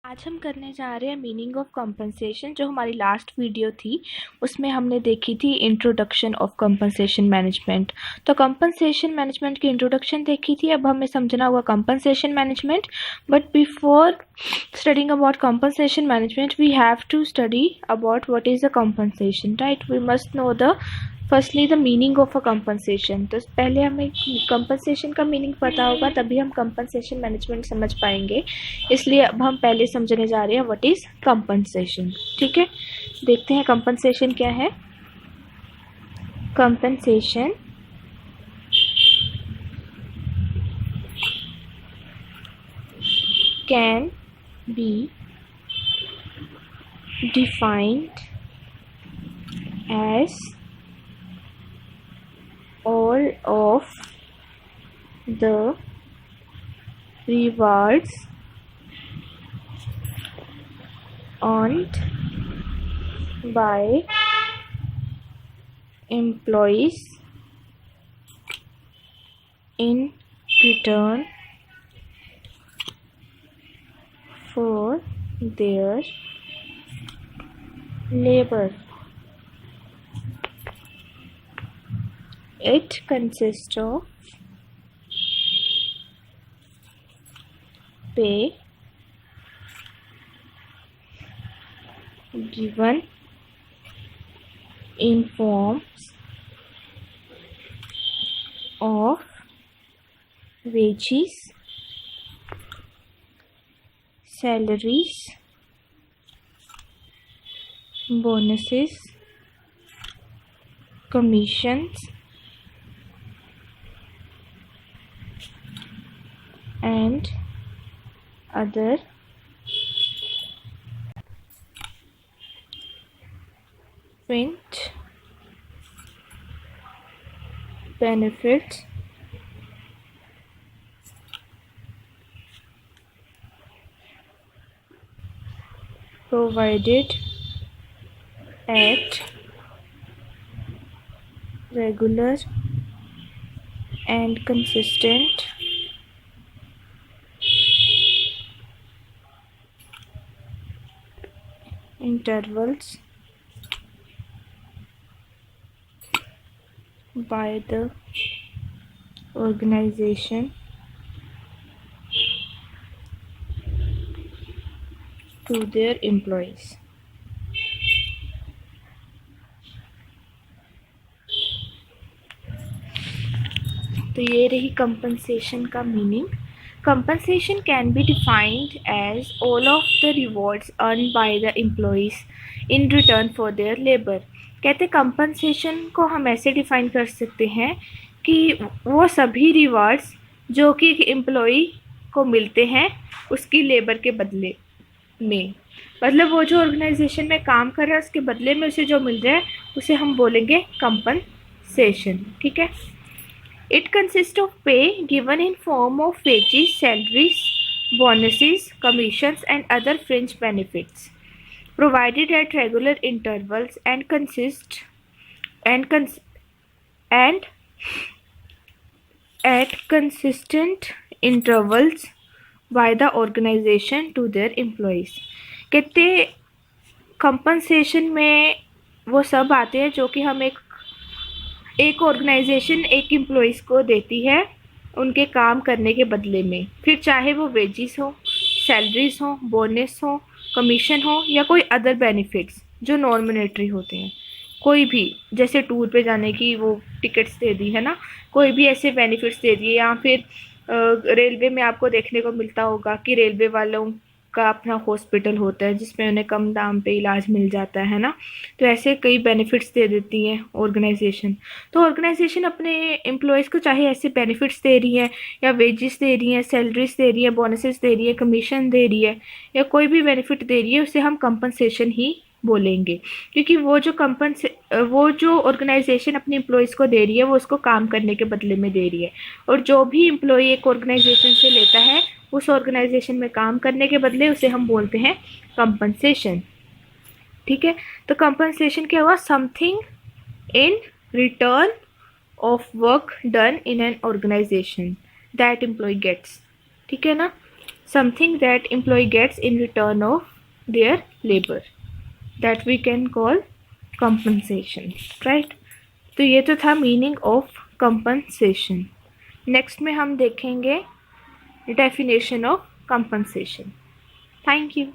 आज हम करने जा रहे हैं मीनिंग ऑफ कंपनसेशन। जो हमारी लास्ट वीडियो थी उसमें हमने देखी थी इंट्रोडक्शन ऑफ कंपनसेशन मैनेजमेंट। तो कंपनसेशन मैनेजमेंट की इंट्रोडक्शन देखी थी, अब हमें समझना होगा compensation management. But before studying about compensation management we have to study about what is the compensation, right? We must know the firstly the meaning of a compensation. तो पहले हमें कंपनसेशन का मीनिंग पता होगा तभी हम कंपनसेशन मैनेजमेंट समझ पाएंगे। इसलिए अब हम पहले समझने जा रहे हैं व्हाट इज कंपनसेशन। ठीक है, देखते हैं कंपनसेशन क्या है। Compensation can B defined as all of the rewards earned by employees in return for their labor. It consists of pay given in forms of wages, salaries, bonuses, commissions, and other fringe benefits provided at regular and consistent intervals by the organization to their employees. तो ये रही compensation का meaning. Compensation can be defined as all of the rewards earn by the employees in return for their labour. कहते compensation को हम ऐसे define कर सकते हैं कि वो सभी रिवॉर्ड्स जो कि एक एम्प्लॉई को मिलते हैं उसकी लेबर के बदले में, मतलब वो जो ऑर्गेनाइजेशन में काम कर रहा है उसके बदले में उसे जो मिल रहा है उसे हम बोलेंगे कंपनसेशन। ठीक है, it consists of pay given in form of wages, salaries, bonuses, commissions, and other fringe benefits provided at regular intervals and at consistent intervals by the organization to their employees। कहते compensation में वो सब आते हैं जो कि हम एक ऑर्गेनाइजेशन एक एम्प्लॉइज़ को देती है उनके काम करने के बदले में, फिर चाहे वो वेजिस हो, सैलरीज हो, बोनस हो, कमीशन हो या कोई अदर बेनिफिट्स जो नॉन मॉनेटरी होते हैं। कोई भी जैसे टूर पे जाने की वो टिकट्स दे दी है ना, कोई भी ऐसे बेनिफिट्स दे दिए, या फिर रेलवे में आपको देखने को मिलता होगा कि रेलवे वालों का अपना हॉस्पिटल होता है जिसमें उन्हें कम दाम पे इलाज मिल जाता है ना। तो ऐसे कई बेनिफिट्स दे देती हैं ऑर्गेनाइजेशन। तो ऑर्गेनाइजेशन अपने एम्प्लॉयज़ को चाहे ऐसे बेनिफिट्स दे रही है या वेजेस दे रही है, सैलरीज दे रही है, बोनसेस दे रही है, कमीशन दे रही है या कोई भी बेनिफिट दे रही है, उसे हम कंपनसेशन ही बोलेंगे। क्योंकि वो जो ऑर्गेनाइजेशन अपने एम्प्लॉयज़ को दे रही है वो उसको काम करने के बदले में दे रही है, और जो भी एम्प्लॉय एक ऑर्गेनाइजेशन से लेता है उस ऑर्गेनाइजेशन में काम करने के बदले उसे हम बोलते हैं कंपनसेशन। ठीक है, तो कंपनसेशन क्या हुआ? Something in return of work done in an organization that employ gets. ठीक है ना, something that employee gets in return of their labor, that we can call compensation, right? तो ये तो था मीनिंग ऑफ कंपनसेशन। नेक्स्ट में हम देखेंगे definition of compensation. Thank you.